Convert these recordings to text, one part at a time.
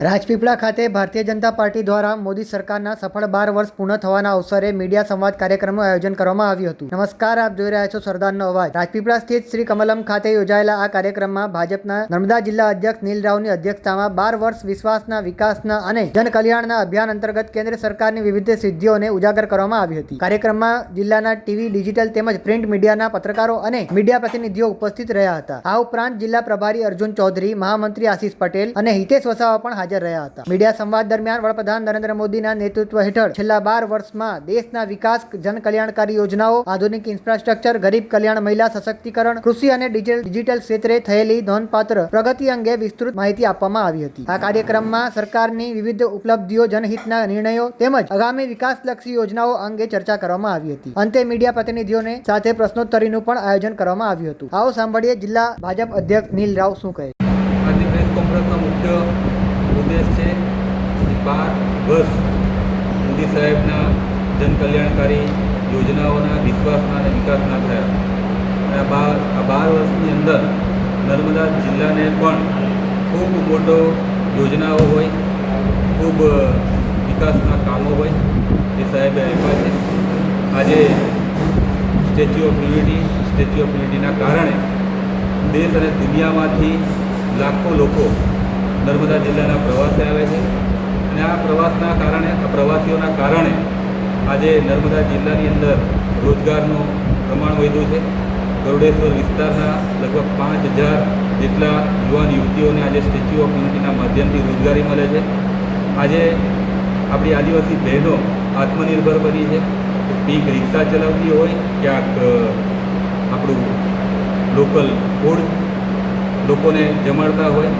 રાજપીપળા ખાતે ભારતીય જનતા પાર્ટી દ્વારા મોદી સરકારના સફળ 12 વર્ષ પૂર્ણ થવાના અવસરે મીડિયા સંવાદ કાર્યક્રમનું આયોજન કરવામાં આવ્યું હતું। નમસ્કાર, આપ જોઈ રહ્યા છો સરદારનો અવાજ। રાજપીપળા સ્થિત શ્રી કમલમ ખાતે યોજાયેલા આ કાર્યક્રમમાં ભાજપના નર્મદા જિલ્લા અધ્યક્ષ નીલ રાવની અધ્યક્ષતામાં 12 વર્ષ વિશ્વાસના, વિકાસના અને જનકલ્યાણના અભિયાન અંતર્ગત કેન્દ્ર સરકારની વિવિધ સિદ્ધિઓને ઉજાગર કરવામાં આવી હતી। કાર્યક્રમમાં જિલ્લાના ટીવી, ડિજિટલ તેમજ પ્રિન્ટ મીડિયાના પત્રકારો અને મીડિયા પ્રતિનિધિઓ ઉપસ્થિત રહ્યા હતા। આ ઉપરાંત જિલ્લા પ્રભારી અર્જુન ચૌધરી, મહામંત્રી આશીષ પટેલ અને હિતેશ વસાવા પણ હાજર રહ્યા હતા। મીડિયા સંવાદ દરમિયાન વડાપ્રધાન નરેન્દ્ર મોદીના નેતૃત્વ હેઠળ છેલ્લા 12 વર્ષમાં દેશના વિકાસ, જનકલ્યાણકારી યોજનાઓ, આધુનિક ઇન્ફ્રાસ્ટ્રક્ચર, ગરીબ કલ્યાણ, મહિલા સશક્તિકરણ, કૃષિ અને ડિજિટલ ક્ષેત્રે થયેલી નોંધપાત્ર પ્રગતિ અંગે વિસ્તૃત માહિતી આપવામાં આવી હતી। આ કાર્યક્રમમાં સરકારની વિવિધ ઉપલબ્ધિઓ, જનહિતના નિર્ણયો તેમજ આગામી વિકાસલક્ષી યોજનાઓ અંગે ચર્ચા કરવામાં આવી હતી। અંતે મીડિયા પ્રતિનિધિઓને સાથે પ્રશ્નોત્તરીનું પણ આયોજન કરવામાં આવ્યું હતું। આવો સાંભળીએ જિલ્લા ભાજપ અધ્યક્ષ નીલ રાવ શું કહે છે। આજની પ્રેસ કોન્ફરન્સનો મુખ્ય ઉદ્દેશ છે 12 વર્ષ મોદી સાહેબના જનકલ્યાણકારી યોજનાઓના વિશ્વાસના અને વિકાસના થયા। અને આ 12 વર્ષની અંદર નર્મદા જિલ્લાને પણ ખૂબ મોટો યોજનાઓ હોય, ખૂબ વિકાસના કામો હોય એ સાહેબે આપ્યા છે। આજે સ્ટેચ્યુ ઓફ યુનિટીના કારણે દેશ અને દુનિયામાંથી લાખો લોકો નર્મદા જિલ્લાના પ્રવાસે આવે છે અને આ પ્રવાસીઓના કારણે આજે નર્મદા જિલ્લાની અંદર રોજગારનું પ્રમાણ વધ્યું છે। ગરુડેશ્વર વિસ્તારના લગભગ 5000 જેટલા યુવાન યુવતીઓને આજે સ્ટેચ્યુ ઓફ યુનિટીના માધ્યમથી રોજગારી મળે છે। આજે આપણી આદિવાસી બહેનો આત્મનિર્ભર બની છે। પીક રિક્ષા ચલાવતી હોય, ક્યાંક આપણું લોકલ ફૂડ લોકોને જમાડતા હોય,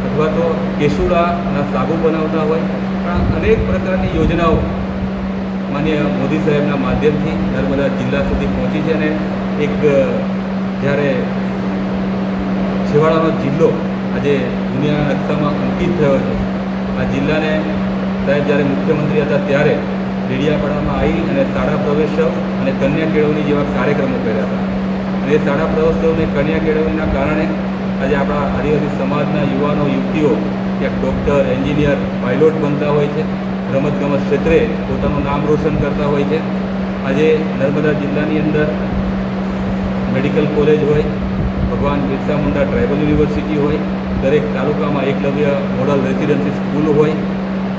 અથવા તો કેસુડાના સાબુ બનાવતા હોય, પણ અનેક પ્રકારની યોજનાઓ માનીય મોદી સાહેબના માધ્યમથી નર્મદા જિલ્લા સુધી પહોંચી છે। અને એક જ્યારે છેવાડાનો જિલ્લો આજે દુનિયાના નકશામાં અંકિત થયો છે। આ જિલ્લાને સાહેબ જ્યારે મુખ્યમંત્રી હતા ત્યારે ડેડિયાપાડામાં આવી અને શાળા પ્રવેશોત્સવ અને કન્યા કેળવણી જેવા કાર્યક્રમો કર્યા હતા। અને એ શાળા પ્રવેશોત્સવ અને કન્યા કેળવણીના કારણે આજે આપણા આદિવાસી સમાજના યુવાનો યુવતીઓ ક્યાંક ડૉક્ટર, એન્જિનિયર, પાયલોટ બનતા હોય છે, રમતગમત ક્ષેત્રે પોતાનું નામ રોશન કરતા હોય છે। આજે નર્મદા જિલ્લાની અંદર મેડિકલ કોલેજ હોય, ભગવાન બિરસા મુંડા ટ્રાઇબલ યુનિવર્સિટી હોય, દરેક તાલુકામાં એકલવ્ય મોડલ રેસિડેન્સી સ્કૂલ હોય,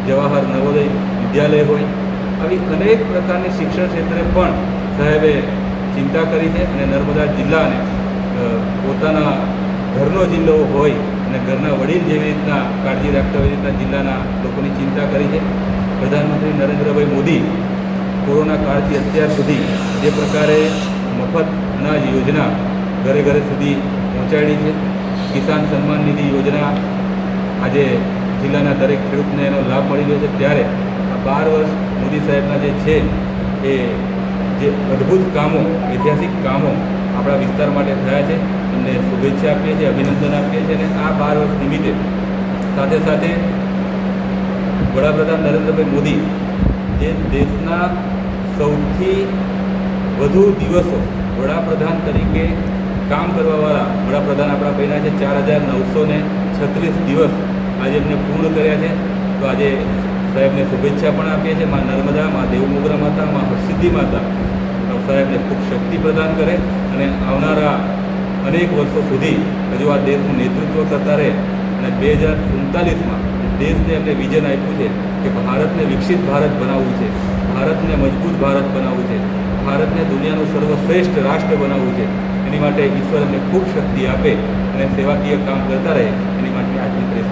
જવાહર નવોદય વિદ્યાલય હોય, આવી અનેક પ્રકારની શિક્ષણ ક્ષેત્રે પણ સાહેબે ચિંતા કરી છે। અને નર્મદા જિલ્લાને પોતાના ઘરનો જિલ્લો હોય અને ઘરના વડીલ જેવી રીતના કાળજી રાખતા હોય, રીતના જિલ્લાના લોકોની ચિંતા કરી છે। પ્રધાનમંત્રી નરેન્દ્રભાઈ મોદી કોરોના કાળથી અત્યાર સુધી જે પ્રકારે મફત અનાજ યોજના ઘરે ઘરે સુધી પહોંચાડી છે, કિસાન સન્માન નિધિ યોજના આજે જિલ્લાના દરેક ખેડૂતને એનો લાભ મળી રહ્યો છે, ત્યારે આ 12 વર્ષ મોદી સાહેબના જે છે એ જે અદ્ભુત કામો, ઐતિહાસિક કામો આપણા વિસ્તાર માટે થયા છે। એમને શુભેચ્છા આપીએ છીએ, અભિનંદન આપીએ છીએ। અને આ 12 વર્ષ નિમિત્તે સાથે સાથે વડાપ્રધાન નરેન્દ્રભાઈ મોદી જે દેશના સૌથી વધુ દિવસો વડાપ્રધાન તરીકે કામ કરવાવાળા વડાપ્રધાન આપણા બન્યા છે। 4936 દિવસ આજે એમને પૂર્ણ કર્યા છે। તો આજે સાહેબને શુભેચ્છા પણ આપીએ છીએ। માં નર્મદા, માં દેવમોગરા માતા, માં હરસિદ્ધિ માતા સાહેબને ખૂબ શક્તિ પ્રદાન કરે અને આવનારા અનેક વર્ષો સુધી હજુ આ દેશનું નેતૃત્વ કરતા રહે। અને 2047માં દેશને એમને વિઝન આપ્યું છે કે ભારતને વિકસિત ભારત બનાવવું છે, ભારતને મજબૂત ભારત બનાવવું છે, ભારતને દુનિયાનું સર્વશ્રેષ્ઠ રાષ્ટ્ર બનાવવું છે। એની માટે ઈશ્વર એમને ખૂબ શક્તિ આપે અને સેવાકીય કામ કરતા રહે, એની માટે આજની પ્રેસ